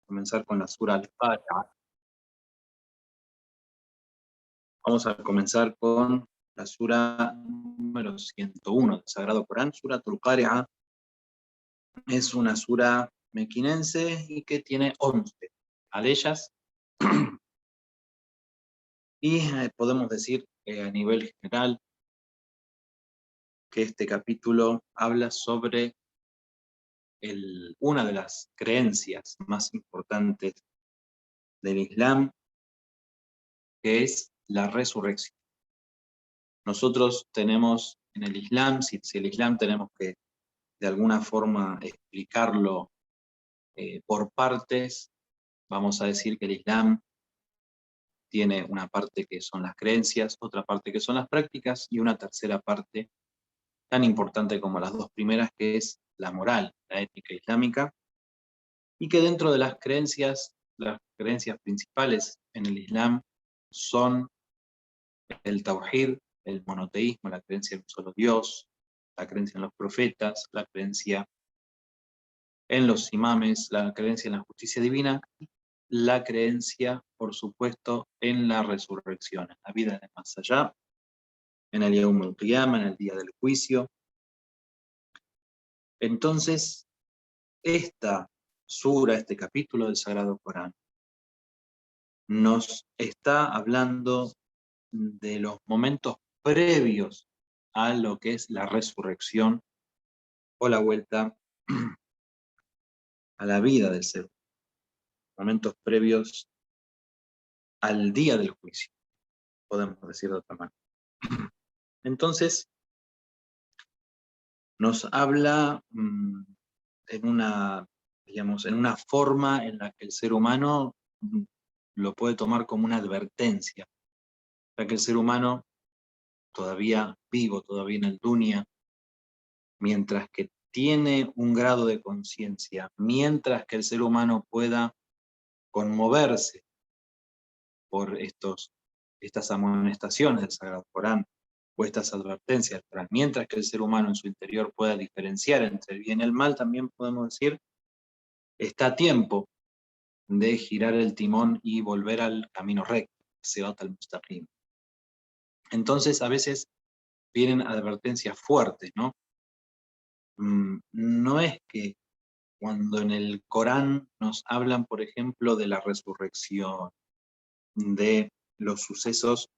comenzar con la sura Al-Fatiha. Vamos a comenzar con la sura número 101 del Sagrado Corán. Sura Al-Qari'ah es una sura mequinense y que tiene 11 aleyas. Y podemos decir a nivel general que este capítulo habla sobre una de las creencias más importantes del Islam, que es la resurrección. Nosotros tenemos en el Islam, si el Islam tenemos que de alguna forma explicarlo por partes, vamos a decir que el Islam tiene una parte que son las creencias, otra parte que son las prácticas y una tercera parte tan importante como las dos primeras, que es la moral, la ética islámica, y que dentro de las creencias principales en el Islam son el tawhid, el monoteísmo, la creencia en un solo Dios, la creencia en los profetas, la creencia en los imames, la creencia en la justicia divina, la creencia, por supuesto, en la resurrección, en la vida de más allá, en el Yawm al-Qiyamah, en el día del juicio. Entonces, esta sura, este capítulo del Sagrado Corán, nos está hablando de los momentos previos a lo que es la resurrección o la vuelta a la vida del ser humano. Momentos previos al día del juicio, podemos decir de otra manera. Entonces, nos habla en una forma en la que el ser humano lo puede tomar como una advertencia, ya que el ser humano todavía vivo, todavía en el dunya, mientras que tiene un grado de conciencia, mientras que el ser humano pueda conmoverse por estas amonestaciones del Sagrado Corán, o estas advertencias, mientras que el ser humano en su interior pueda diferenciar entre el bien y el mal, también podemos decir, está a tiempo de girar el timón y volver al camino recto, Sirat al-Mustaqim. Entonces, a veces vienen advertencias fuertes, ¿no? No es que cuando en el Corán nos hablan, por ejemplo, de la resurrección, de los sucesos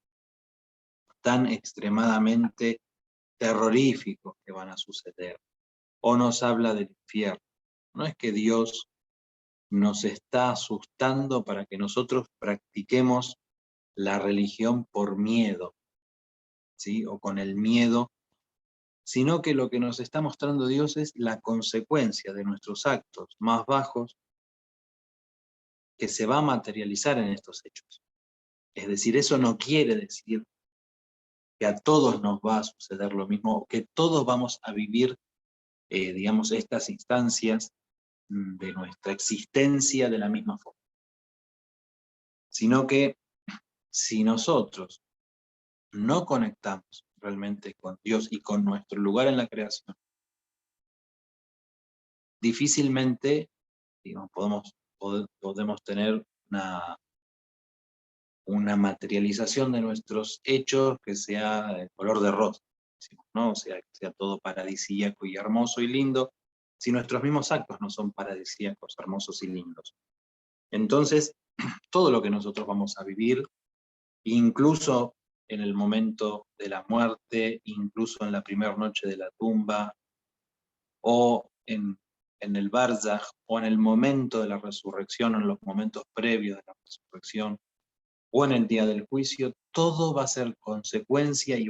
tan extremadamente terroríficos que van a suceder, o nos habla del infierno. No es que Dios nos está asustando para que nosotros practiquemos la religión por miedo, ¿sí? O con el miedo, sino que lo que nos está mostrando Dios es la consecuencia de nuestros actos más bajos que se va a materializar en estos hechos. Es decir, eso no quiere decir que a todos nos va a suceder lo mismo, que todos vamos a vivir, estas instancias de nuestra existencia de la misma forma. Sino que si nosotros no conectamos realmente con Dios y con nuestro lugar en la creación, difícilmente podemos tener una materialización de nuestros hechos que sea de color de rosa, ¿no? O sea, que sea todo paradisíaco y hermoso y lindo, si nuestros mismos actos no son paradisíacos, hermosos y lindos. Entonces, todo lo que nosotros vamos a vivir, incluso en el momento de la muerte, incluso en la primera noche de la tumba, o en el Barzaj, o en el momento de la resurrección, o en los momentos previos de la resurrección, o en el día del juicio, todo va a ser consecuencia y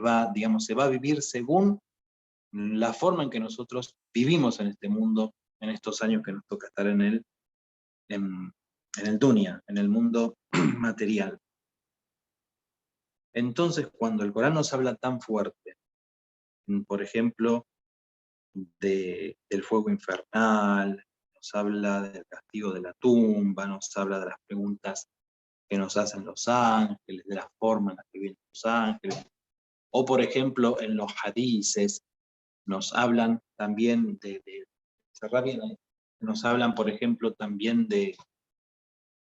se va a vivir según la forma en que nosotros vivimos en este mundo, en estos años que nos toca estar en el dunya, en el mundo material. Entonces, cuando el Corán nos habla tan fuerte, por ejemplo, del fuego infernal, nos habla del castigo de la tumba, nos habla de las preguntas que nos hacen los ángeles, de la forma en la que vienen los ángeles, o por ejemplo en los hadices nos hablan también nos hablan por ejemplo también de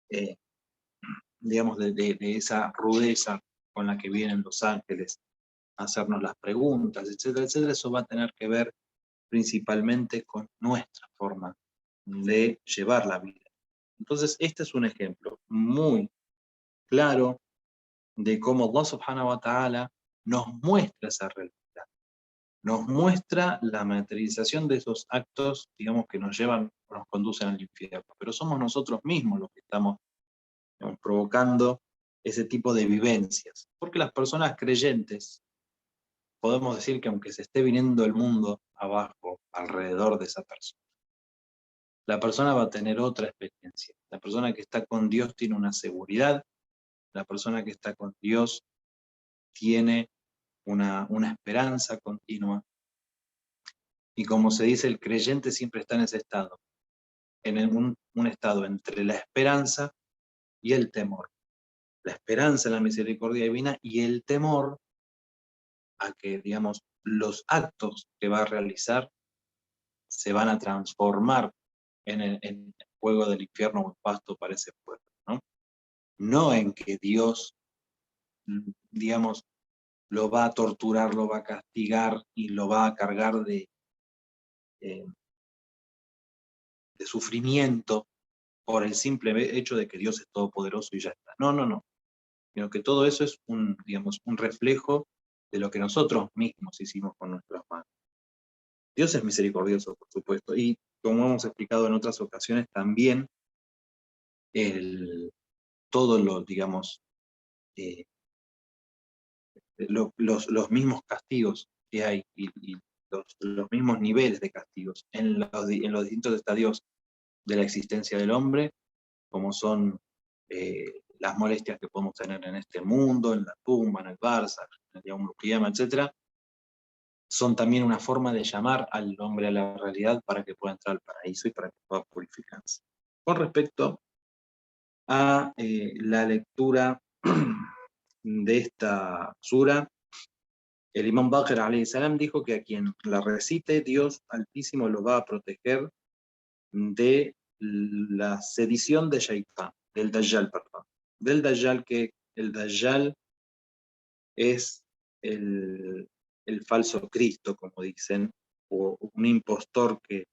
eh, digamos, de esa rudeza con la que vienen los ángeles a hacernos las preguntas, etcétera, etcétera. Eso va a tener que ver principalmente con nuestra forma de llevar la vida. Entonces, este es un ejemplo muy claro de cómo Allah subhanahu wa ta'ala nos muestra esa realidad, nos muestra la materialización de esos actos, digamos, que nos llevan, nos conducen al infierno, pero somos nosotros mismos los que estamos, digamos, provocando ese tipo de vivencias, porque las personas creyentes, podemos decir que aunque se esté viniendo el mundo abajo, alrededor de esa persona, la persona va a tener otra experiencia. La persona que está con Dios tiene una seguridad, la persona que está con Dios tiene una esperanza continua. Y como se dice, el creyente siempre está en ese estado, un estado entre la esperanza y el temor. La esperanza en la misericordia divina y el temor a que, digamos, los actos que va a realizar se van a transformar en el fuego del infierno o en pasto para ese pueblo, ¿no? No en que Dios, digamos, lo va a torturar, lo va a castigar y lo va a cargar eh, de sufrimiento por el simple hecho de que Dios es todopoderoso y ya está. No, no, no. Sino que todo eso es digamos, un reflejo de lo que nosotros mismos hicimos con nuestras manos. Dios es misericordioso, por supuesto, y como hemos explicado en otras ocasiones, también todos los, digamos, eh, los mismos castigos que hay y los mismos niveles de castigos en los distintos estadios de la existencia del hombre, como son las molestias que podemos tener en este mundo, en la tumba, en el Barça, en el Yawm al-Qiyamah, etc., son también una forma de llamar al hombre a la realidad para que pueda entrar al paraíso y para que pueda purificarse. Con respecto a la lectura de esta sura, el imam Baqir alayhi salam dijo que a quien la recite, Dios Altísimo lo va a proteger de la sedición de Shaitán, del Dajjal, perdón. Del Dajjal, que el Dajjal es el falso Cristo, como dicen, o un impostor que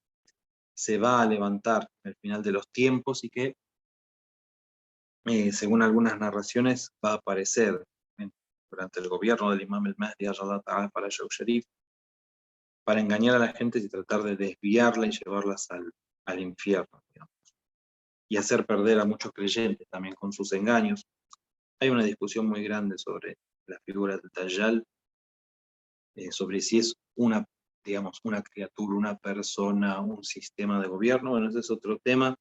se va a levantar al final de los tiempos y que, según algunas narraciones, va a aparecer durante el gobierno del imam el-Mahdi para Sharif, para engañar a la gente y tratar de desviarla y llevarlas al infierno, digamos, y hacer perder a muchos creyentes también con sus engaños. Hay una discusión muy grande sobre la figura del Dajjal, sobre si es digamos, una criatura, una persona, un sistema de gobierno. Bueno, ese es otro tema.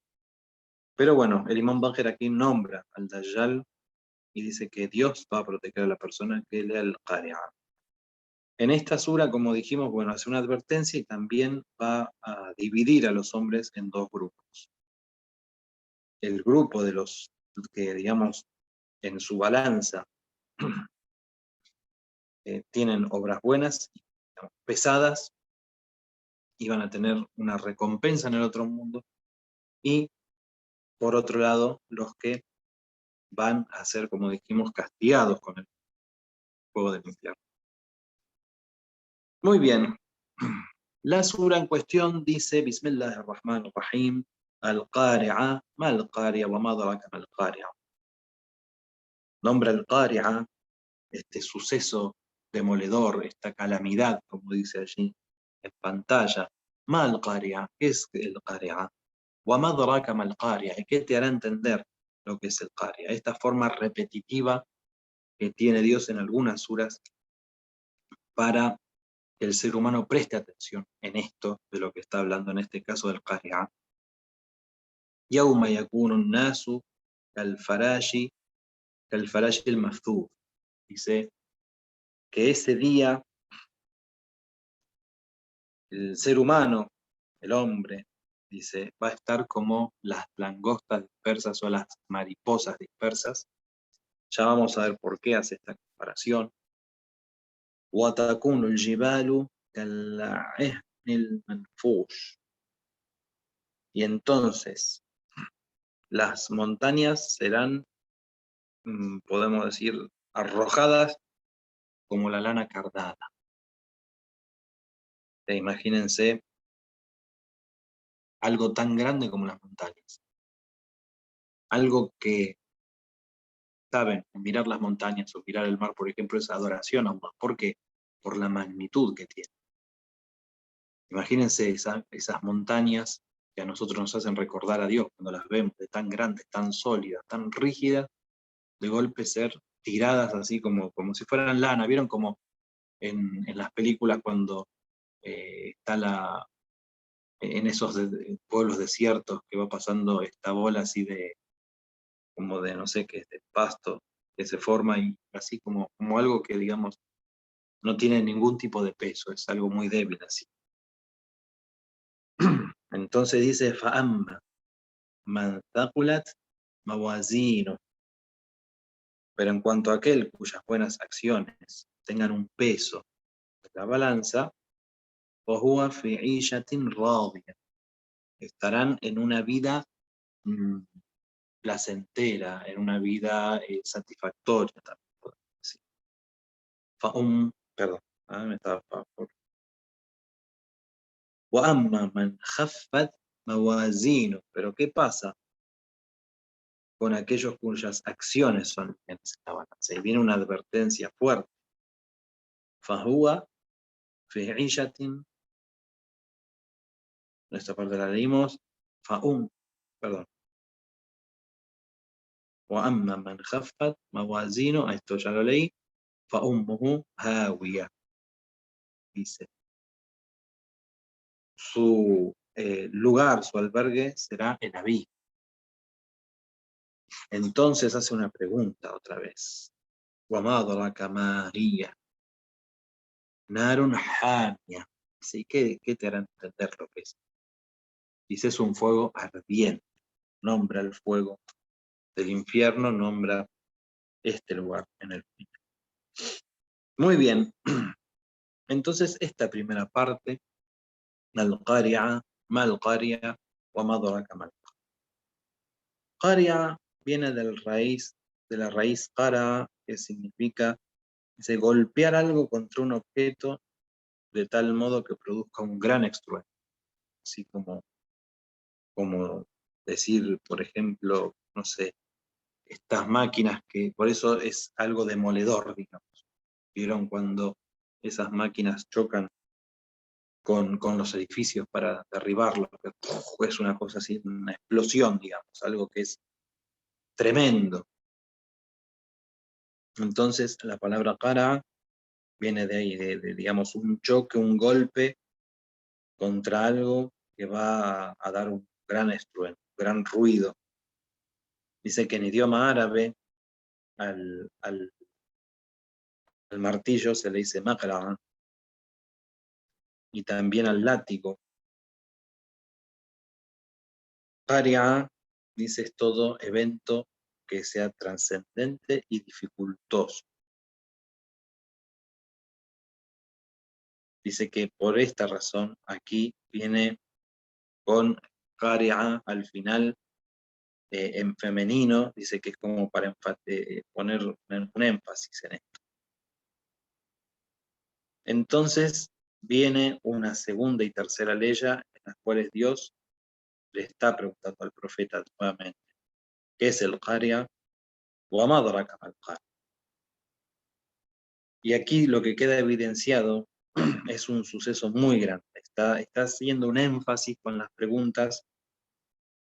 Pero bueno, el imam Baqir aquí nombra al Dajjal y dice que Dios va a proteger a la persona que lea el Qari'a. En esta sura, como dijimos, bueno, hace una advertencia y también va a dividir a los hombres en dos grupos. El grupo de los que, digamos, en su balanza tienen obras buenas, digamos, pesadas, y van a tener una recompensa en el otro mundo, y por otro lado, los que van a ser, como dijimos, castigados con el fuego del infierno. Muy bien. La sura en cuestión dice, Bismillahirrahmanirrahim, Al-Qari'a, ma al-Qari'a, wa ma adraka ma al-Qari'a. Nombra al-Qari'a, este suceso demoledor, esta calamidad, como dice allí en pantalla. Ma al-Qari'a, ¿qué es el Qari'a? Wa ma adraka ma al-Qari'a, ¿y qué te hará entender lo que es el Qari'a? Esta forma repetitiva que tiene Dios en algunas suras para que el ser humano preste atención en esto de lo que está hablando, en este caso del Qari'a. يوم يكون الناس كالفراش المبثوث. Dice que ese día el ser humano, el hombre, dice, va a estar como las langostas dispersas o las mariposas dispersas. Ya vamos a ver por qué hace esta comparación. وَتَكُونُ الْجِبَالُ كَالْعِهْنِ الْمَنْفُوشِ. Y entonces las montañas serán, podemos decir, arrojadas como la lana cardada. Imagínense algo tan grande como las montañas. Algo que, saben, mirar las montañas o mirar el mar, por ejemplo, es adoración a Allah. ¿Por qué? Por la magnitud que tiene. Imagínense esas montañas que a nosotros nos hacen recordar a Dios cuando las vemos, de tan grandes, tan sólidas, tan rígidas, de golpe ser tiradas así como si fueran lana. ¿Vieron como en las películas cuando está en esos pueblos desiertos que va pasando esta bola así como de no sé qué, de pasto que se forma y así como algo que digamos no tiene ningún tipo de peso, es algo muy débil así. Entonces dice fa'amma man thaqulat mawazino, pero en cuanto a aquel cuyas buenas acciones tengan un peso en la balanza, fahuwa fi 'ishatin radiyah, estarán en una vida placentera, en una vida satisfactoria también, podemos decir. Perdón, me estaba por. وَأَمَّا مَنْ خَفَّتْ مَوَازِينُهُ, pero ¿qué pasa con aquellos cuyas acciones son en la balanza? Y viene una advertencia fuerte. فَهُوَ فِي عِيشَةٍ, esta parte la leímos, perdón. وَأَمَّا مَنْ خَفَّتْ مَوَازِينُهُ, esto ya lo leí, فَأُمُّهُ هَاوِيَةٌ, dice, su lugar, su albergue será el abismo. Entonces hace una pregunta otra vez. وَمَا أَدْرَاكَ مَا هِيَ Narun Hamia. Así que, ¿qué te harán entender lo que es? Dice, es un fuego ardiente. Nombra el fuego del infierno, nombra este lugar en el final. Muy bien. Entonces, esta primera parte, Al-Qari'a, Mal-Qari'a, wa ma adraka mal-Qari'a. Qari'a viene de la raíz Qara, que significa golpear algo contra un objeto de tal modo que produzca un gran estruendo. Así como decir, por ejemplo, no sé, estas máquinas que, por eso es algo demoledor, digamos. ¿Vieron cuando esas máquinas chocan con los edificios para derribarlos? Es una cosa así, una explosión, digamos, algo que es tremendo. Entonces, la palabra qara viene de ahí, digamos, un choque, un golpe contra algo que va a dar un gran estruendo, un gran ruido. Dice que en idioma árabe al martillo se le dice maqra, y también al látigo. Qari'a, dice, es todo evento que sea trascendente y dificultoso. Dice que por esta razón aquí viene con Qari'a al final en femenino, dice que es como para poner un énfasis en esto. Entonces viene una segunda y tercera ley en las cuales Dios le está preguntando al profeta nuevamente, ¿qué es el Qari'a? wa ma adraka mal-Qari'a. Y aquí lo que queda evidenciado es un suceso muy grande. Está haciendo un énfasis con las preguntas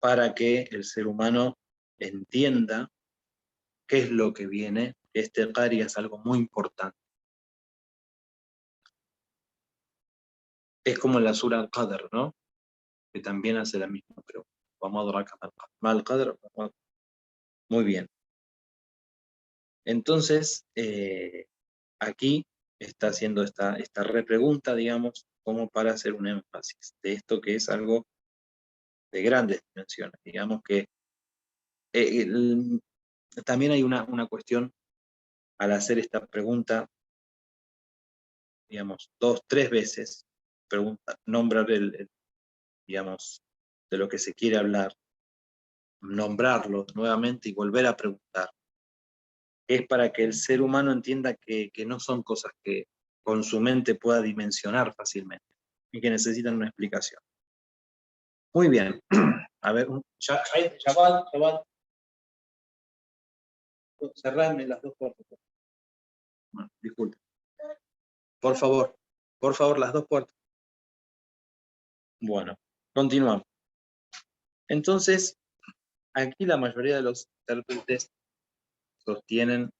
para que el ser humano entienda qué es lo que viene. Este Qari'a es algo muy importante. Es como la Sura Al-Qadr, ¿no? Que también hace la misma pregunta. Vamos a adorar mal-Qadr. Muy bien. Entonces, aquí está haciendo esta repregunta, digamos, como para hacer un énfasis de esto que es algo de grandes dimensiones. Digamos que también hay una cuestión al hacer esta pregunta, digamos, 2, 3 veces, nombrar digamos, de lo que se quiere hablar. nombrarlo nuevamente y volver a preguntar. Es para que el ser humano entienda que no son cosas que con su mente pueda dimensionar fácilmente y que necesitan una explicación. Muy bien. A ver, Jabal, cerrame las dos puertas. Bueno, disculpe. Por favor, las dos puertas. Bueno, continuamos. Entonces, aquí la mayoría de los intérpretes sostienen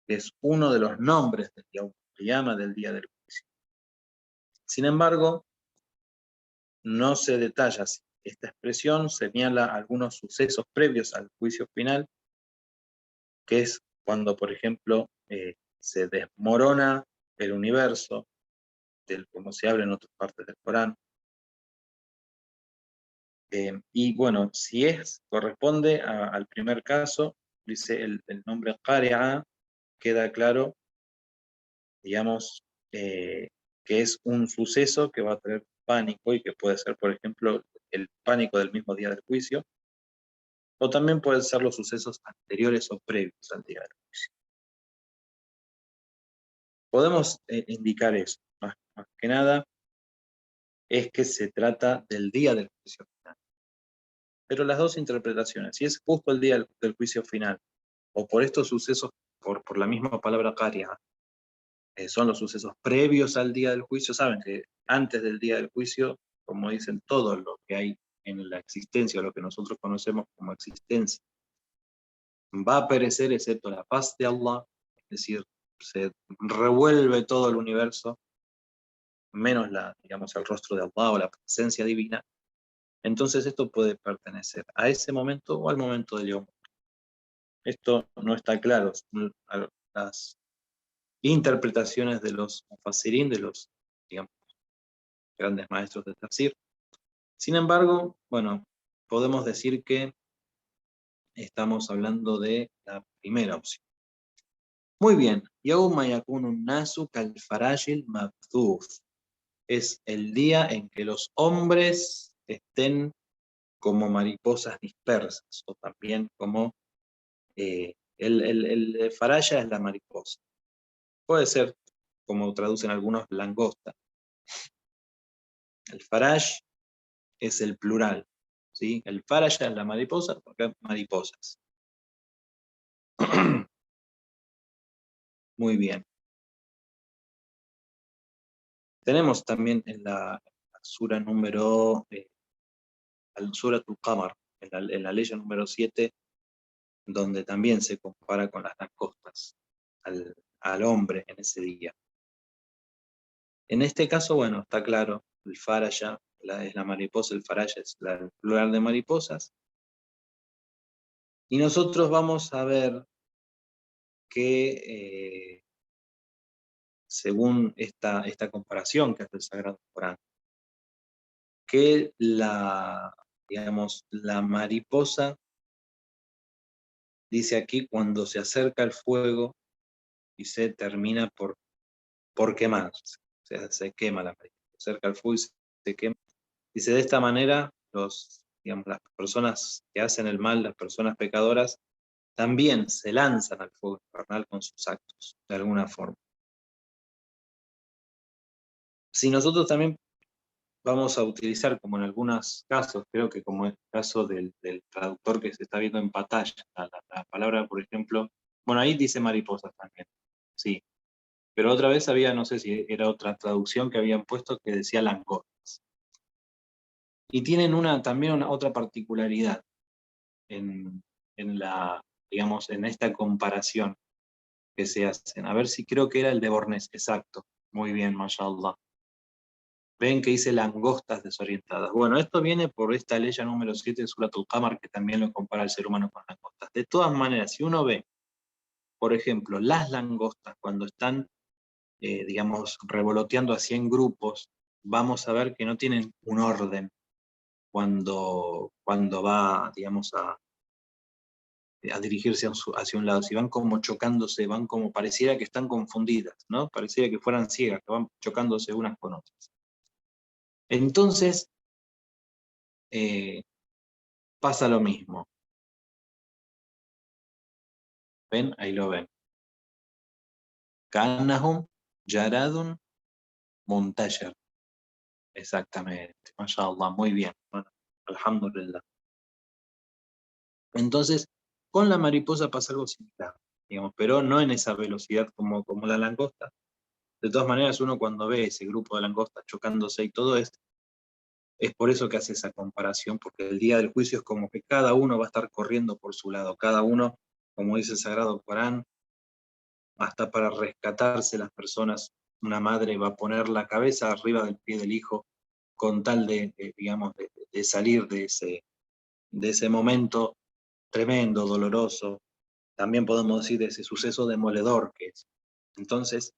que es uno de los nombres del Yawm al-Qiyamah, del día del juicio. Sin embargo, no se detalla si esta expresión señala algunos sucesos previos al juicio final, que es cuando, por ejemplo, se desmorona el universo, como se habla en otras partes del Corán. Y bueno, si corresponde al primer caso, dice el nombre Qari'a, queda claro, digamos, que es un suceso que va a traer pánico y que puede ser, por ejemplo, el pánico del mismo día del juicio, o también pueden ser los sucesos anteriores o previos al día del juicio. Podemos indicar eso, más que nada, es que se trata del día del juicio final. Pero las dos interpretaciones, si es justo el día del juicio final, o por estos sucesos, por la misma palabra Qari'a, son los sucesos previos al día del juicio, saben que antes del día del juicio, como dicen, todo lo que hay en la existencia, lo que nosotros conocemos como existencia, va a perecer excepto la paz de Allah, es decir, se revuelve todo el universo, menos digamos, el rostro de Allah o la presencia divina. Entonces esto puede pertenecer a ese momento o al momento del Yom. Esto no está claro. Las interpretaciones de los mufassirín, de los, digamos, grandes maestros de tafsir. Sin embargo, bueno, podemos decir que estamos hablando de la primera opción. Muy bien. Yawma yakunu nasu kal farashil mabthuf. Es el día en que los hombres estén como mariposas dispersas, o también como el faraya es la mariposa. Puede ser, como traducen algunos, langosta. El farash es el plural, ¿sí? El faraya es la mariposa, porque mariposas. Muy bien. Tenemos también en la sura número, al Suratul Qamar, en la ley número 7, donde también se compara con las langostas al hombre en ese día. En este caso, bueno, está claro, el faraya es la mariposa, el faraya es el plural de mariposas. Y nosotros vamos a ver que, según esta comparación que hace el Sagrado Corán, que digamos, la mariposa, dice aquí, cuando se acerca el fuego y se termina por quemarse, o sea, se quema la mariposa, se acerca el fuego y se quema. Dice, de esta manera, digamos, las personas que hacen el mal, las personas pecadoras, también se lanzan al fuego infernal con sus actos, de alguna forma. Si nosotros también vamos a utilizar, como en algunos casos, creo que como el caso del traductor que se está viendo en pantalla, la palabra, por ejemplo, bueno, ahí dice mariposas también, sí, pero otra vez había, no sé si era otra traducción que habían puesto que decía langostas. Y tienen también otra particularidad en digamos, en esta comparación que se hacen. A ver si creo que era el de Bornés, exacto. Muy bien, mashallah. Ven que dice langostas desorientadas. Bueno, esto viene por esta ley número 7 de Suratul Qamar, que también lo compara el ser humano con langostas. De todas maneras, si uno ve, por ejemplo, las langostas cuando están, digamos, revoloteando así en grupos, vamos a ver que no tienen un orden cuando va, digamos, a dirigirse hacia un lado. Si van como chocándose, van como pareciera que están confundidas, ¿no? Pareciera que fueran ciegas, que van chocándose unas con otras. Entonces, pasa lo mismo. ¿Ven? Ahí lo ven. Ka'annahum jaradun muntajar. Exactamente. MashaAllah, muy bien. Bueno, alhamdulillah. Entonces, con la mariposa pasa algo similar, digamos, pero no en esa velocidad como la langosta. De todas maneras, uno cuando ve ese grupo de langostas chocándose y todo es por eso que hace esa comparación, porque el día del juicio es como que cada uno va a estar corriendo por su lado, cada uno, como dice el Sagrado Corán, hasta para rescatarse las personas, una madre va a poner la cabeza arriba del pie del hijo con tal digamos, de salir de ese momento tremendo, doloroso, también podemos decir de ese suceso demoledor que es. Entonces,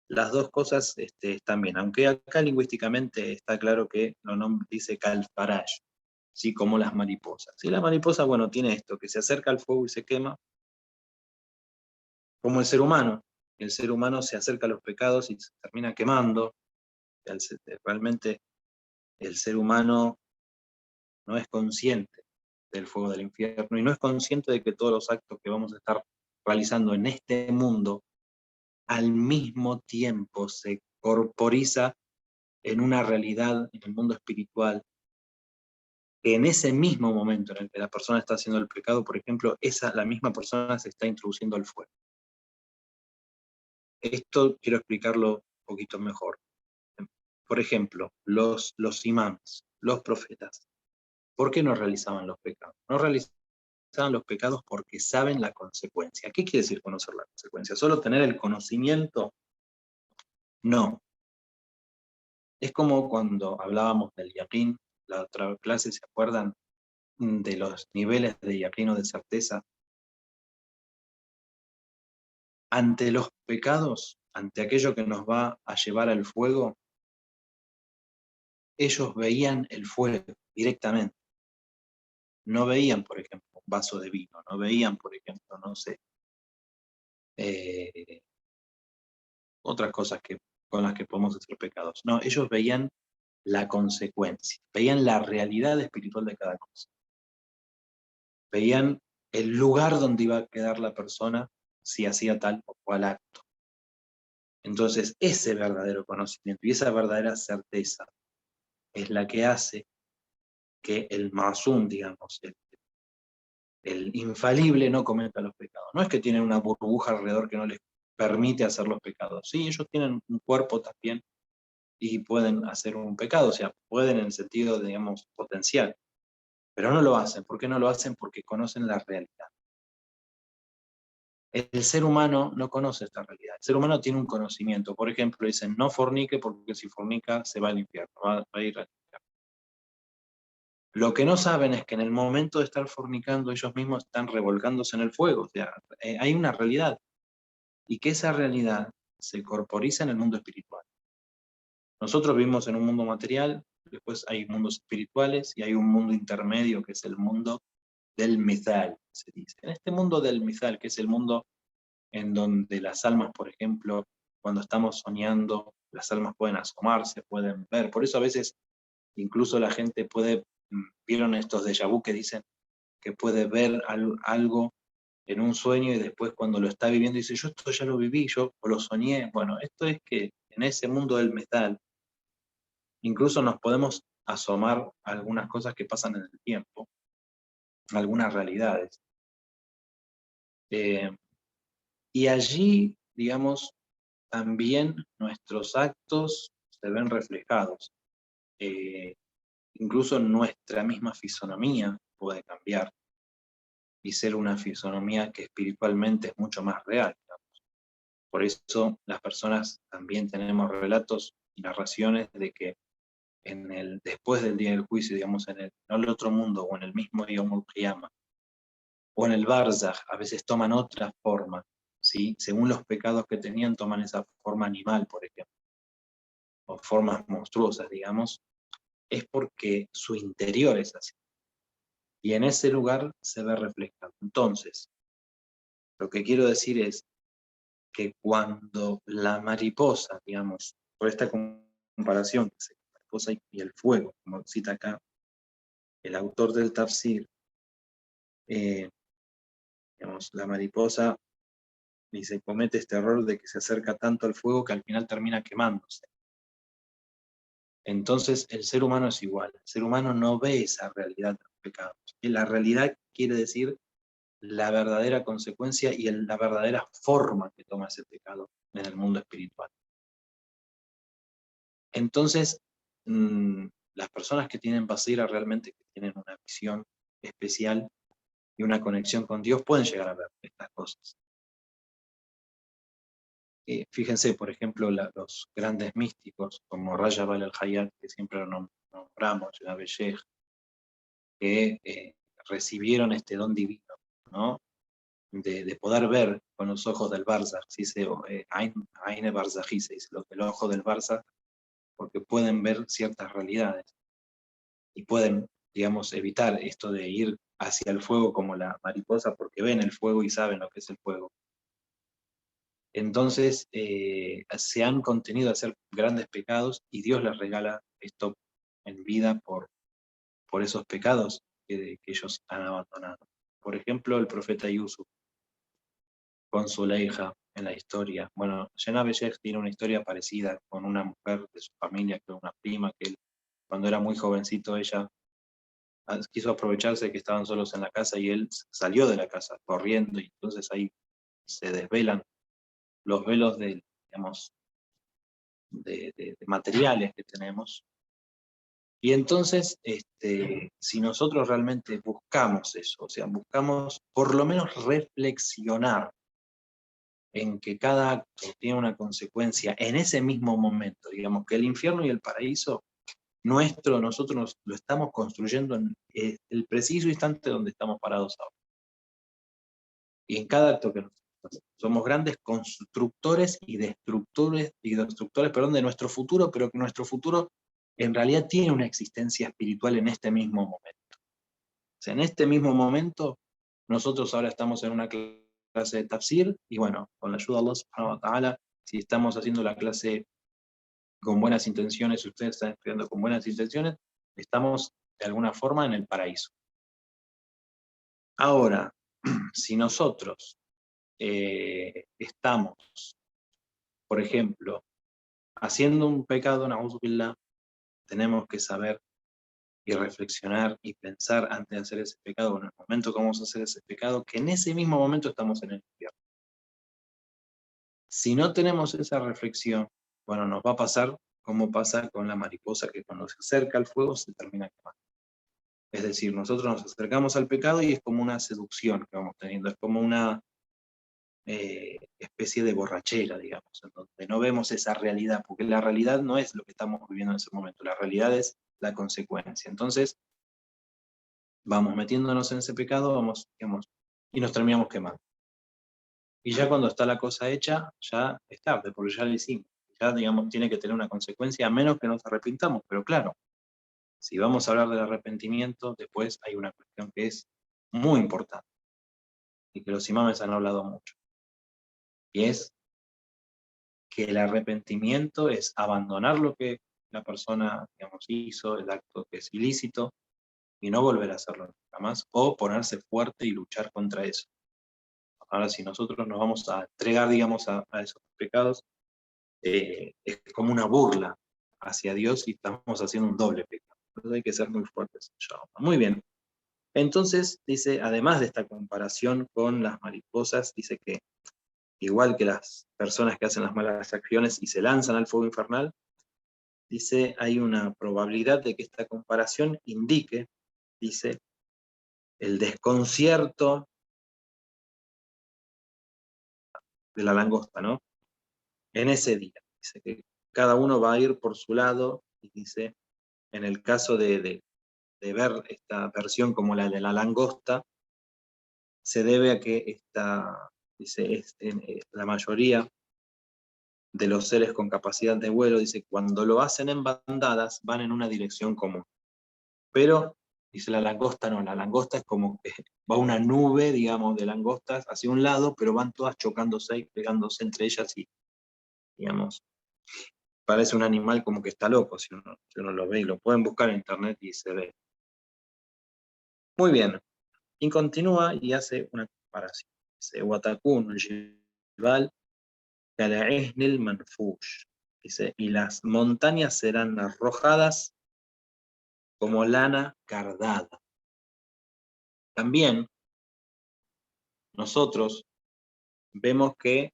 las dos cosas están bien, aunque acá lingüísticamente está claro que lo dice Kalfarash, ¿sí? Como las mariposas. Y la mariposa, bueno, tiene esto, que se acerca al fuego y se quema, como el ser humano. El ser humano se acerca a los pecados y se termina quemando. Realmente el ser humano no es consciente del fuego del infierno y no es consciente de que todos los actos que vamos a estar realizando en este mundo al mismo tiempo se corporiza en una realidad en el mundo espiritual, que en ese mismo momento en el que la persona está haciendo el pecado, por ejemplo, la misma persona se está introduciendo al fuego. Esto quiero explicarlo un poquito mejor. Por ejemplo, los imams, los profetas, ¿por qué no realizaban los pecados? No realizaban los pecados porque saben la consecuencia. ¿Qué quiere decir conocer la consecuencia? ¿Solo tener el conocimiento? No. Es como cuando hablábamos del yaqín, la otra clase, ¿se acuerdan de los niveles de yaqín o de certeza? Ante los pecados, ante aquello que nos va a llevar al fuego, ellos veían el fuego directamente. No veían, por ejemplo, un vaso de vino, no veían, por ejemplo, no sé, otras cosas con las que podemos hacer pecados. No, ellos veían la consecuencia, veían la realidad espiritual de cada cosa. Veían el lugar donde iba a quedar la persona si hacía tal o cual acto. Entonces, ese verdadero conocimiento y esa verdadera certeza es la que hace que el masum, digamos, el infalible no cometa los pecados. No es que tienen una burbuja alrededor que no les permite hacer los pecados. Sí, ellos tienen un cuerpo también y pueden hacer un pecado, o sea, pueden en el sentido, digamos, potencial, pero no lo hacen. ¿Por qué no lo hacen? Porque conocen la realidad. El ser humano no conoce esta realidad. El ser humano tiene un conocimiento. Por ejemplo, dicen, no fornique porque si fornica se va al infierno, va a ir al infierno. Lo que no saben es que en el momento de estar fornicando ellos mismos están revolcándose en el fuego. O sea, hay una realidad. Y que esa realidad se corporiza en el mundo espiritual. Nosotros vivimos en un mundo material, después hay mundos espirituales y hay un mundo intermedio que es el mundo del mithal, se dice. En este mundo del mithal, que es el mundo en donde las almas, por ejemplo, cuando estamos soñando, las almas pueden asomarse, pueden ver. Por eso a veces incluso la gente vieron estos déjà vu que dicen que puede ver algo en un sueño y después cuando lo está viviendo dice, yo esto ya lo viví, yo lo soñé. Bueno, esto es que en ese mundo del metal incluso nos podemos asomar a algunas cosas que pasan en el tiempo, algunas realidades. Y allí, digamos, también nuestros actos se ven reflejados. Incluso nuestra misma fisonomía puede cambiar y ser una fisonomía que espiritualmente es mucho más real, digamos. Por eso las personas también tenemos relatos y narraciones de que después del día del juicio, digamos, no el otro mundo o en el mismo Yom Qiyama, o en el Barzakh, a veces toman otra forma, ¿sí? Según los pecados que tenían, toman esa forma animal, por ejemplo, o formas monstruosas, digamos, es porque su interior es así. Y en ese lugar se ve reflejado. Entonces, lo que quiero decir es que cuando la mariposa, digamos, por esta comparación, la mariposa y el fuego, como cita acá el autor del Tafsir, digamos, la mariposa dice, comete este error de que se acerca tanto al fuego que al final termina quemándose. Entonces el ser humano es igual, el ser humano no ve esa realidad de los pecados. Y la realidad quiere decir la verdadera consecuencia y la verdadera forma que toma ese pecado en el mundo espiritual. Entonces, las personas que tienen basira realmente que tienen una visión especial y una conexión con Dios pueden llegar a ver estas cosas. Fíjense, por ejemplo, los grandes místicos como Rajab al-Hayat, que siempre lo nombramos, la Bellej, que recibieron este don divino, ¿no? De poder ver con los ojos del Barzakh, se dice Aine Barzakhi, se dice el ojo del Barzakh, porque pueden ver ciertas realidades y pueden, digamos, evitar esto de ir hacia el fuego como la mariposa, porque ven el fuego y saben lo que es el fuego. Entonces se han contenido a hacer grandes pecados y Dios les regala esto en vida por esos pecados que ellos han abandonado. Por ejemplo, el profeta Yusuf con Zuleija en la historia. Bueno, Jenab Bellej tiene una historia parecida con una mujer de su familia, que es una prima, que él, cuando era muy jovencito, ella quiso aprovecharse de que estaban solos en la casa y él salió de la casa corriendo y entonces ahí se desvelan los velos digamos, de materiales que tenemos. Y entonces, si nosotros realmente buscamos eso, o sea, buscamos por lo menos reflexionar en que cada acto tiene una consecuencia en ese mismo momento, digamos que el infierno y el paraíso nuestro, nosotros lo estamos construyendo en el preciso instante donde estamos parados ahora. Y en cada acto que nosotros hacemos. Somos grandes constructores y destructores, de nuestro futuro, pero que nuestro futuro en realidad tiene una existencia espiritual en este mismo momento. O sea, en este mismo momento, nosotros ahora estamos en una clase de tafsir, y bueno, con la ayuda de Allah subhanahu wa ta'ala, si estamos haciendo la clase con buenas intenciones, si ustedes están estudiando con buenas intenciones, estamos de alguna forma en el paraíso. Ahora, si nosotros estamos, por ejemplo, haciendo un pecado, na'udhu billah, tenemos que saber y reflexionar y pensar antes de hacer ese pecado, en el momento que vamos a hacer ese pecado, que en ese mismo momento estamos en el infierno. Si no tenemos esa reflexión, bueno, nos va a pasar como pasa con la mariposa, que cuando se acerca al fuego se termina quemando. Es decir, nosotros nos acercamos al pecado y es como una seducción que vamos teniendo, es como una especie de borrachera, digamos, en donde no vemos esa realidad, porque la realidad no es lo que estamos viviendo en ese momento, la realidad es la consecuencia. Entonces, vamos metiéndonos en ese pecado, digamos, y nos terminamos quemando. Y ya cuando está la cosa hecha, ya es tarde, porque ya lo hicimos. Ya, digamos, tiene que tener una consecuencia, a menos que nos arrepintamos. Pero claro, si vamos a hablar del arrepentimiento, después hay una cuestión que es muy importante, y que los imames han hablado mucho, y es que el arrepentimiento es abandonar lo que la persona, digamos, hizo, el acto que es ilícito, y no volver a hacerlo nunca más, o ponerse fuerte y luchar contra eso. Ahora, si nosotros nos vamos a entregar, digamos, a esos pecados, es como una burla hacia Dios y estamos haciendo un doble pecado. Entonces hay que ser muy fuertes. Muy bien. Entonces, dice, además de esta comparación con las mariposas, dice que igual que las personas que hacen las malas acciones y se lanzan al fuego infernal, dice, hay una probabilidad de que esta comparación indique, dice, el desconcierto de la langosta, ¿no? En ese día. Dice que cada uno va a ir por su lado, y dice, en el caso de ver esta versión como la de la langosta, se debe a que dice, la mayoría de los seres con capacidad de vuelo, dice, cuando lo hacen en bandadas, van en una dirección común. Pero, dice la langosta, no, la langosta es como que va una nube, digamos, de langostas hacia un lado, pero van todas chocándose y pegándose entre ellas y, digamos, parece un animal como que está loco, si uno lo ve, y lo pueden buscar en internet y se ve. Muy bien. Y continúa y hace una comparación. Dice, وَتَكُونُ الْجِبَالُ كَالْعِهْنِ الْمَنْفُوشِ. Dice, y las montañas serán arrojadas como lana cardada. También nosotros vemos que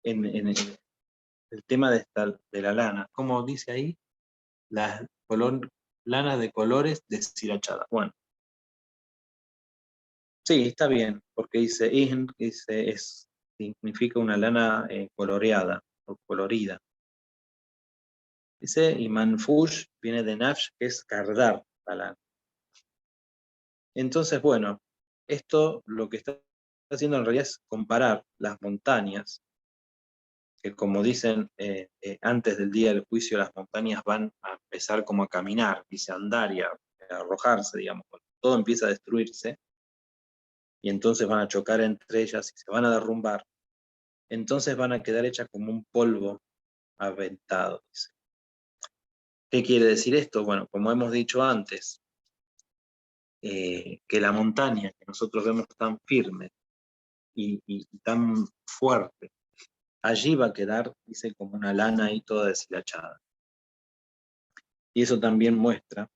en el tema de la lana, como dice ahí, lana de colores deshilachada. Bueno, sí, está bien, porque dice ihn, significa una lana coloreada o colorida. Dice, y manfush viene de nafsh, que es cardar la lana. Entonces, bueno, esto lo que está haciendo en realidad es comparar las montañas, que como dicen, antes del día del juicio las montañas van a empezar como a caminar, dice andar y a arrojarse, digamos, todo empieza a destruirse, y entonces van a chocar entre ellas y se van a derrumbar, entonces van a quedar hechas como un polvo aventado, dice. ¿Qué quiere decir esto? Bueno, como hemos dicho antes, que la montaña que nosotros vemos tan firme y tan fuerte, allí va a quedar, dice, como una lana ahí toda deshilachada. Y eso también muestra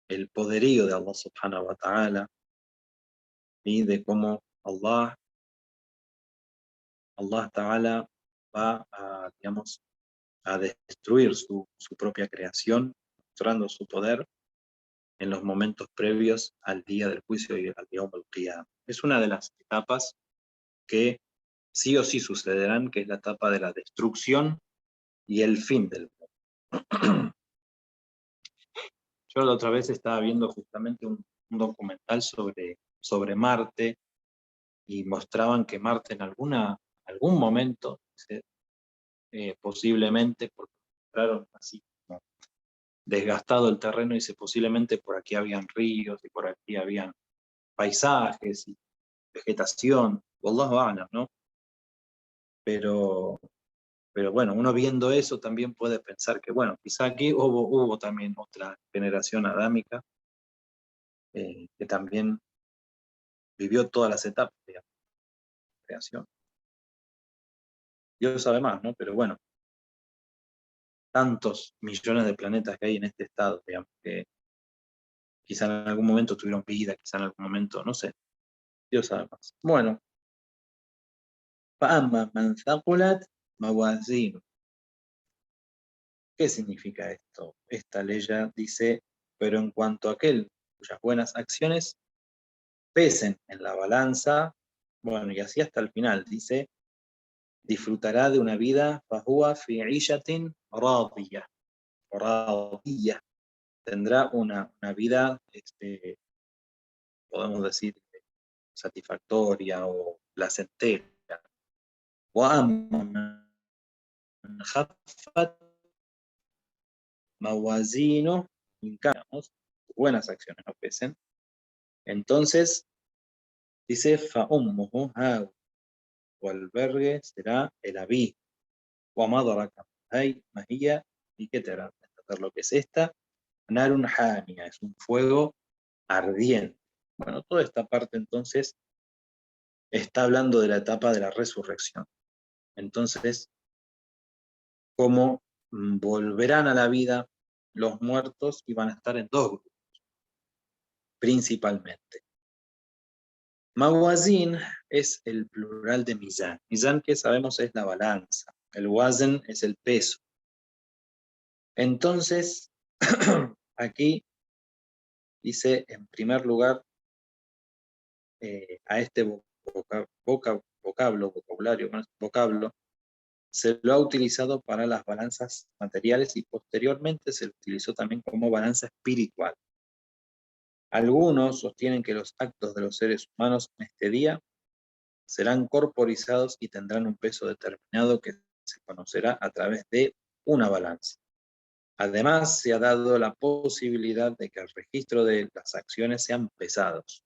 el poderío de Allah subhanahu wa ta'ala y de cómo Allah ta'ala va a, digamos, a destruir su propia creación, mostrando su poder en los momentos previos al día del juicio y al Yawm al-Qiyamah. Es una de las etapas que sí o sí sucederán, que es la etapa de la destrucción y el fin del mundo. Yo la otra vez estaba viendo justamente un documental sobre Marte, y mostraban que Marte en algún momento, posiblemente, porque mostraron así como desgastado el terreno, y posiblemente por aquí habían ríos y por aquí habían paisajes y vegetación, wallahu a'lam, ¿no? Pero bueno, uno viendo eso también puede pensar que, bueno, quizá aquí hubo también otra generación adámica que también vivió todas las etapas de la creación. Dios sabe más, ¿no? Pero bueno, tantos millones de planetas que hay en este estado, digamos, que quizá en algún momento tuvieron vida, quizá en algún momento, no sé, Dios sabe más. Bueno, فَأَمَّا مَنْ ثَقُلَتْ مَوَازِينُهُ. ¿Qué significa esto? Esta ley ya dice, pero en cuanto a aquel cuyas buenas acciones pesen en la balanza, bueno, y así hasta el final, dice, disfrutará de una vida فَهُوَ فِي عِيشَةٍ راضية. Tendrá una vida, podemos decir, satisfactoria o placentera. وَأَمَّا مَنْ خَفَّتْ مَوَازِينُهُ, buenas acciones no pesen, entonces dice فَأُمُّهُ هَاوِيَةٌ, o albergue será el abismo. وَمَا أَدْرَاكَ مَا هِيَ, y qué te hará entender lo que es esta. نَارٌ حَامِيَةٌ, es un fuego ardiente. Bueno, toda esta parte entonces está hablando de la etapa de la resurrección. Entonces, cómo volverán a la vida los muertos, y van a estar en dos grupos, principalmente. Mawazin es el plural de mizan. Mizan, que sabemos, es la balanza. El wazn es el peso. Entonces, aquí dice, en primer lugar, a este vocablo, se lo ha utilizado para las balanzas materiales, y posteriormente se lo utilizó también como balanza espiritual. Algunos sostienen que los actos de los seres humanos en este día serán corporizados y tendrán un peso determinado que se conocerá a través de una balanza. Además, se ha dado la posibilidad de que el registro de las acciones sean pesados.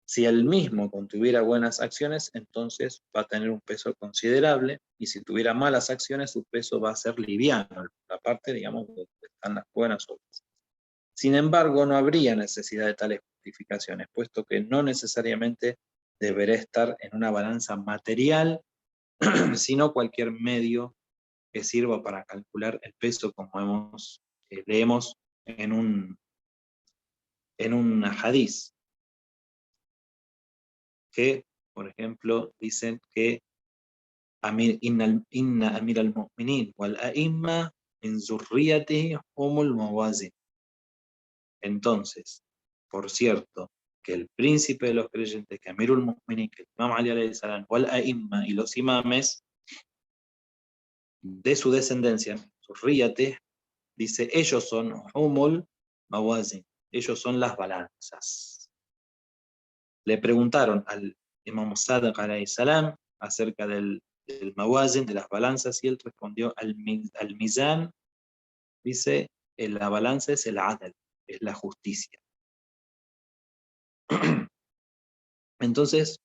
Si él mismo contuviera buenas acciones, entonces va a tener un peso considerable, y si tuviera malas acciones, su peso va a ser liviano, la parte, digamos, donde están las buenas obras. Sin embargo, no habría necesidad de tales justificaciones, puesto que no necesariamente deberá estar en una balanza material, sino cualquier medio que sirva para calcular el peso, como leemos en un hadiz, que, por ejemplo, dicen que inna amir al-mu'minin wal a'imma min zurriyatihi humul mawazin. Entonces, por cierto, que el príncipe de los creyentes, que Amirul Mu'minin, que el Imam Ali alayhi salam, wal a'imma, y los imames de su descendencia, zurriyate, dice, ellos son humul mawazin, ellos son las balanzas. Le preguntaron al Imam Sadiq alayhi salam acerca del mawazin, de las balanzas, y él respondió al mizan, dice, la balanza es el adl, es la justicia. Entonces,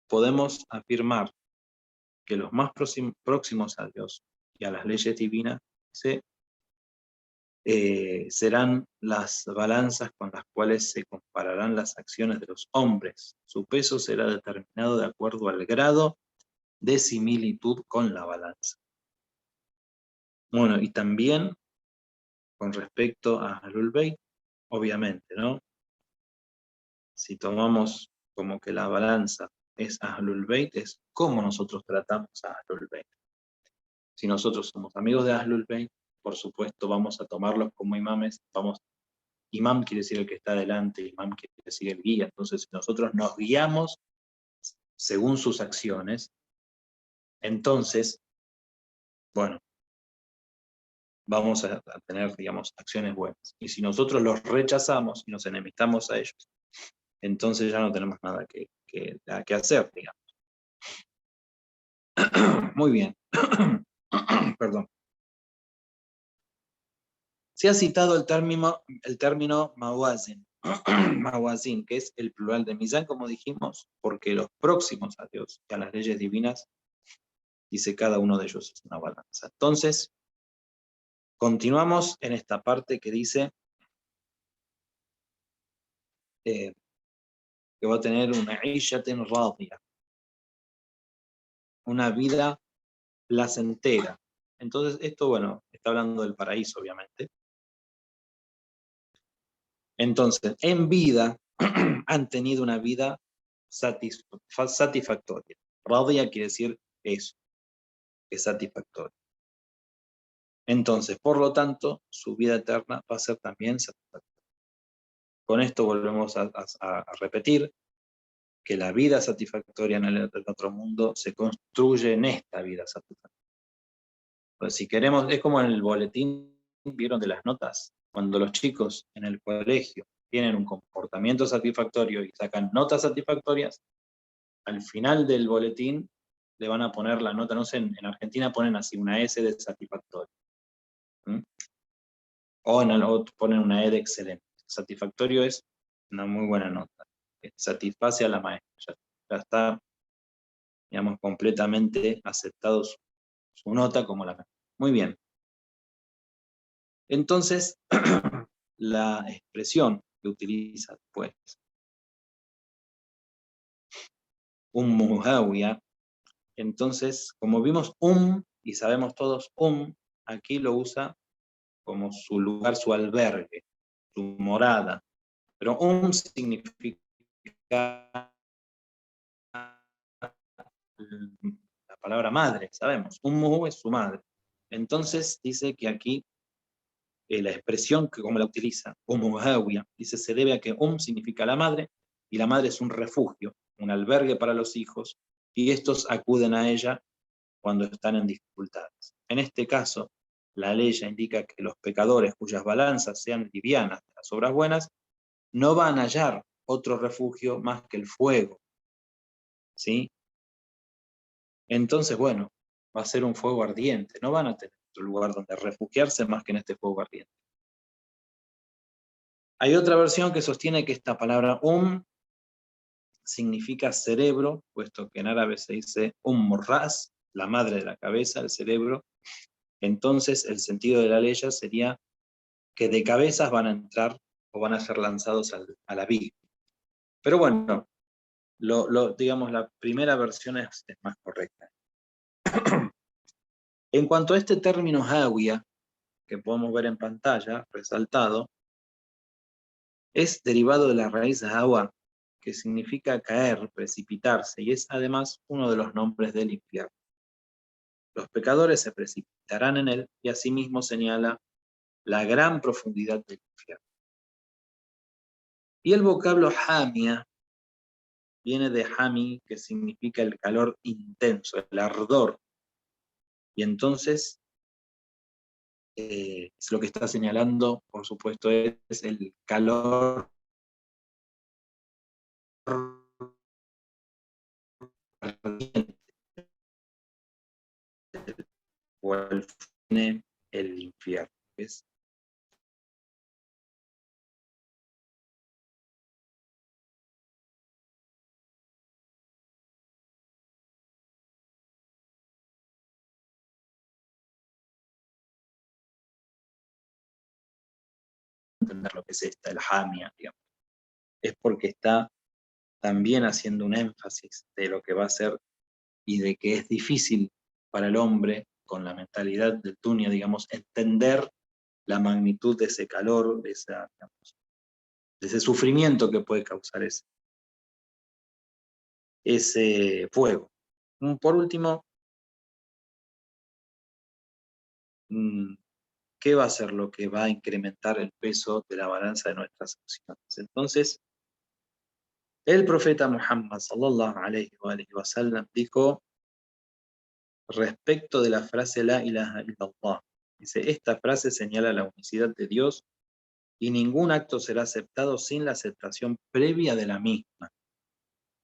podemos afirmar que los más próximos a Dios y a las leyes divinas serán las balanzas con las cuales se compararán las acciones de los hombres. Su peso será determinado de acuerdo al grado de similitud con la balanza. Bueno, y también con respecto a Ahlul Bayt, obviamente, ¿no? Si tomamos como que la balanza es Ahlul Bayt, es cómo nosotros tratamos a Ahlul Bayt. Si nosotros somos amigos de Ahlul Bayt, por supuesto vamos a tomarlos como imames. Imam quiere decir el que está adelante, imam quiere decir el guía. Entonces, si nosotros nos guiamos según sus acciones, entonces, bueno, vamos a tener, digamos, acciones buenas. Y si nosotros los rechazamos y nos enemistamos a ellos, entonces ya no tenemos nada que hacer, digamos. Muy bien. Perdón. Se ha citado el término mawazin, mawazin, que es el plural de mizan, como dijimos, porque los próximos a Dios y a las leyes divinas, dice cada uno de ellos es una balanza. Entonces, continuamos en esta parte que dice que va a tener una ishatin radiyah, una vida placentera. Entonces, esto, bueno, está hablando del paraíso, obviamente. Entonces, en vida han tenido una vida satisfactoria. Radiyah quiere decir eso, que es satisfactoria. Entonces, por lo tanto, su vida eterna va a ser también satisfactoria. Con esto volvemos a repetir que la vida satisfactoria en el otro mundo se construye en esta vida satisfactoria. Pues si queremos, es como en el boletín, ¿vieron de las notas? Cuando los chicos en el colegio tienen un comportamiento satisfactorio y sacan notas satisfactorias, al final del boletín le van a poner la nota, no sé, en Argentina ponen así una S de satisfactorio. O ponen una E de excelente. Satisfactorio es una muy buena nota. Satisface a la maestra. Ya está, digamos, completamente aceptado su nota como la mejor. Muy bien. Entonces, la expresión que utiliza después, muhawiyah, entonces, como vimos y sabemos todos aquí lo usa como su lugar, su albergue, su morada. Pero significa la palabra madre, sabemos. Ummuhu es su madre. Entonces dice que aquí la expresión que como la utiliza, Ummuhawiyah, dice se debe a que significa la madre, y la madre es un refugio, un albergue para los hijos, y estos acuden a ella cuando están en dificultades. En este caso, la ley ya indica que los pecadores cuyas balanzas sean livianas de las obras buenas, no van a hallar otro refugio más que el fuego. ¿Sí? Entonces, bueno, va a ser un fuego ardiente, no van a tener otro lugar donde refugiarse más que en este fuego ardiente. Hay otra versión que sostiene que esta palabra significa cerebro, puesto que en árabe se dice ras, la madre de la cabeza, el cerebro. Entonces el sentido de la ley sería que de cabezas van a entrar o van a ser lanzados al abismo. Pero bueno, digamos, la primera versión es más correcta. En cuanto a este término hawia, que podemos ver en pantalla, resaltado, es derivado de la raíz hawa, que significa caer, precipitarse, y es además uno de los nombres del infierno. Los pecadores se precipitarán en él, y asimismo señala la gran profundidad del infierno. Y el vocablo hamia viene de hami, que significa el calor intenso, el ardor. Y entonces, es lo que está señalando, por supuesto, es el calor ardiente, o el infierno. Es entender lo que es el hamia, digamos. Es porque está también haciendo un énfasis de lo que va a ser y de que es difícil para el hombre, con la mentalidad del Dunya, digamos, entender la magnitud de ese calor, digamos, de ese sufrimiento que puede causar ese fuego. Por último, ¿qué va a ser lo que va a incrementar el peso de la balanza de nuestras acciones? Entonces, el profeta Muhammad sallallahu alayhi wa sallam dijo respecto de la frase la ilaha illallah. Dice, esta frase señala la unicidad de Dios y ningún acto será aceptado sin la aceptación previa de la misma.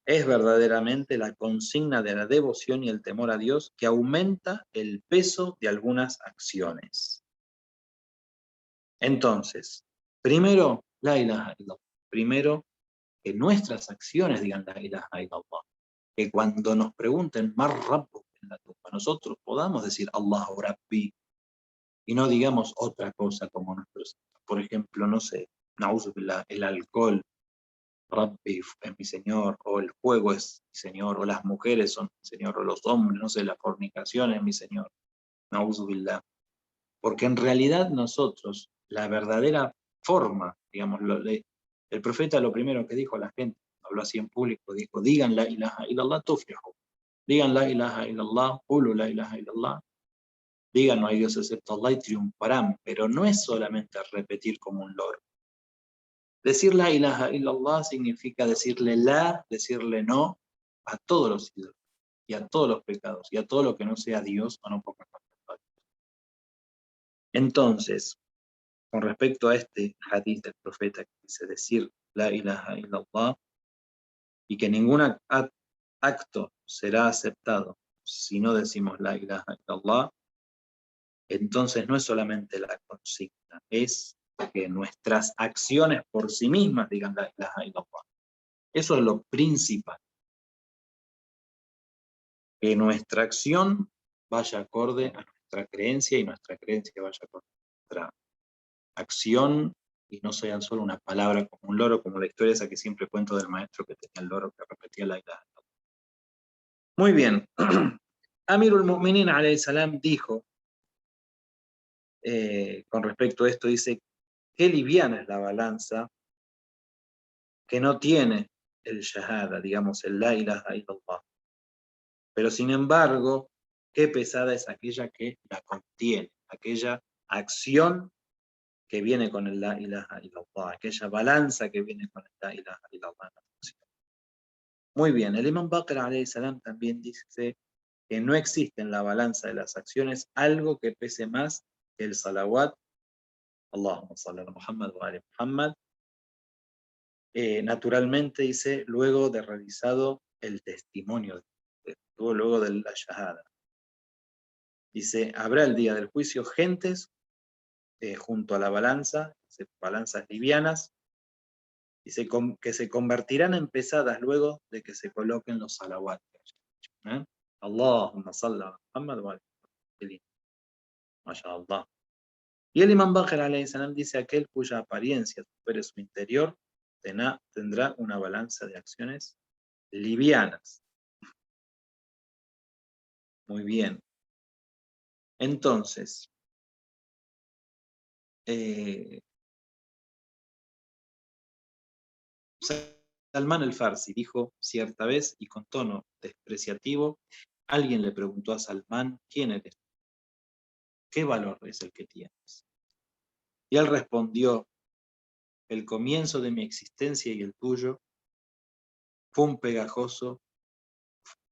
Es verdaderamente la consigna de la devoción y el temor a Dios que aumenta el peso de algunas acciones. Entonces, primero, la ilaha illallah. Primero, que nuestras acciones digan la ilaha illallah. Que cuando nos pregunten más rabbuk en la tumba, nosotros podamos decir Allahu Rabbi y no digamos otra cosa como nosotros. Por ejemplo, no sé, na'udhu billah, el alcohol, Rabbi es mi Señor, o el juego es mi Señor, o las mujeres son mi Señor, o los hombres, no sé, la fornicación es mi Señor. Na'udhu billah. Porque en realidad nosotros, la verdadera forma, digamos, el profeta lo primero que dijo a la gente, habló así en público, dijo, digan la ilaha illallah tuflihu. Digan la ilaha illallah, qulu la ilaha illallah. Digan no hay Dios excepto Allah y triunfarán. Pero no es solamente repetir como un loro. Decir la ilaha illallah significa decirle la, decirle no a todos los ídolos, y a todos los pecados, y a todo lo que no sea Dios o no ponga más. Entonces, con respecto a este hadith del profeta que dice decir la ilaha illallah y que ningún acto será aceptado si no decimos la ilaha illallah, entonces no es solamente la consigna, es que nuestras acciones por sí mismas digan la ilaha illallah. Eso es lo principal. Que nuestra acción vaya acorde a nuestra creencia y nuestra creencia vaya acorde a nuestra acción y no sean solo una palabra como un loro, como la historia esa que siempre cuento del maestro que tenía el loro que repetía la ilaha. Muy bien. Amirul Mu'minin alayhi salam dijo, con respecto a esto, dice, qué liviana es la balanza que no tiene el shahada, digamos, el la ilaha illallah. Pero sin embargo, qué pesada es aquella que la contiene, aquella acción que viene con el la ilaha illallah, aquella balanza que viene con el la ilaha illallah. Muy bien, el Imam Baqir alayhi salam también dice que no existe en la balanza de las acciones algo que pese más que el salawat, Allahumma salli ala Muhammad wa ali Muhammad, naturalmente dice, luego de realizado el testimonio, luego de la shahada. Dice, habrá el día del juicio gentes junto a la balanza, balanzas livianas, dice, que se convertirán en pesadas luego de que se coloquen los salawat. Allahumma salli ala Muhammad wa ali Muhammad. Mashallah. Y el Imam Baqir alayhi salam dice: aquel cuya apariencia supere su interior tendrá una balanza de acciones livianas. Muy bien. Entonces, Salman el-Farsi dijo cierta vez, y con tono despreciativo, alguien le preguntó a Salman: ¿quién eres? ¿Qué valor es el que tienes? Y él respondió: el comienzo de mi existencia y el tuyo fue un pegajoso,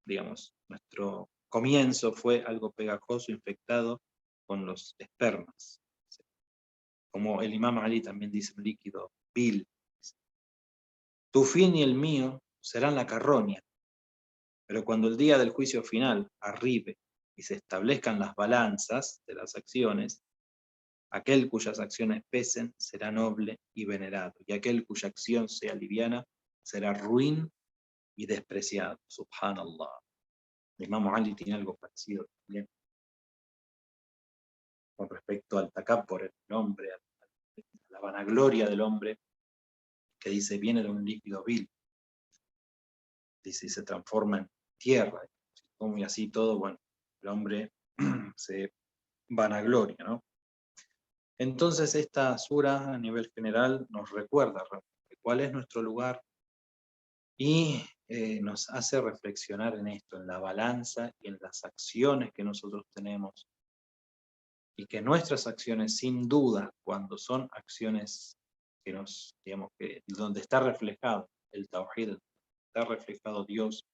digamos, nuestro comienzo fue algo pegajoso infectado con los espermas. Como el Imam Ali también dice, un líquido vil. Tu fin y el mío serán la carroña, pero cuando el día del juicio final arribe y se establezcan las balanzas de las acciones, aquel cuyas acciones pesen será noble y venerado, y aquel cuya acción sea liviana será ruin y despreciado. Subhanallah. El Imam Ali tiene algo parecido también con respecto al takabbur, el hombre, a la vanagloria del hombre, que dice viene de un líquido vil, dice y se transforma en tierra, y así todo, bueno, el hombre se vanagloria, ¿no? Entonces esta sura a nivel general nos recuerda cuál es nuestro lugar y nos hace reflexionar en esto, en la balanza y en las acciones que nosotros tenemos, y que nuestras acciones, sin duda, cuando son acciones que nos, digamos, que donde está reflejado el Tawhid, está reflejado Dios,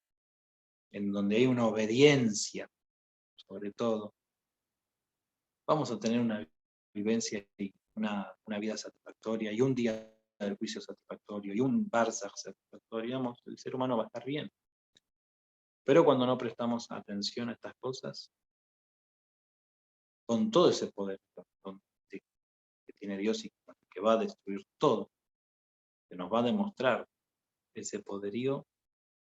en donde hay una obediencia, sobre todo, vamos a tener una vivencia y una vida satisfactoria, y un día del juicio satisfactorio, y un barzakh satisfactorio, digamos, el ser humano va a estar bien. Pero cuando no prestamos atención a estas cosas, con todo ese poder que tiene Dios y que va a destruir todo, que nos va a demostrar ese poderío,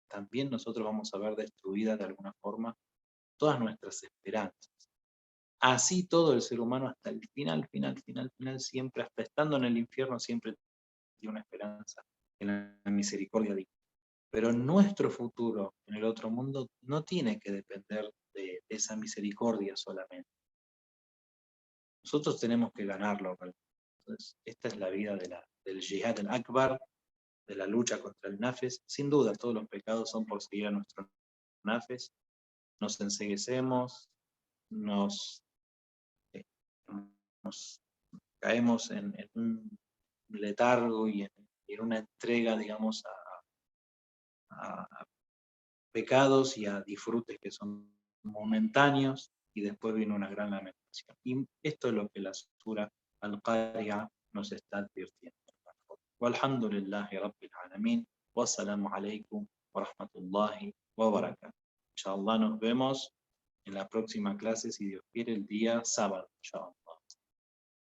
también nosotros vamos a ver destruidas de alguna forma todas nuestras esperanzas. Así todo el ser humano hasta el final, siempre, hasta estando en el infierno, siempre tiene una esperanza en la misericordia divina. Pero nuestro futuro en el otro mundo no tiene que depender de esa misericordia solamente. Nosotros tenemos que ganarlo. Entonces, esta es la vida del Jihad al-Akbar, de la lucha contra el nafes. Sin duda, todos los pecados son por seguir a nuestro nafes. Nos enceguecemos, nos caemos en un letargo y en una entrega, digamos, a pecados y a disfrutes que son momentáneos, y después viene una gran lamentación. Y esto es lo que la sura Al-Qari'ah nos está advirtiendo. Walhamdulillahi Rabbil Alamin. Wassalamu alaikum wa rahmatullahi wa barakatuh. Inshallah nos vemos en la próxima clase, si Dios quiere, el día sábado. Inshallah.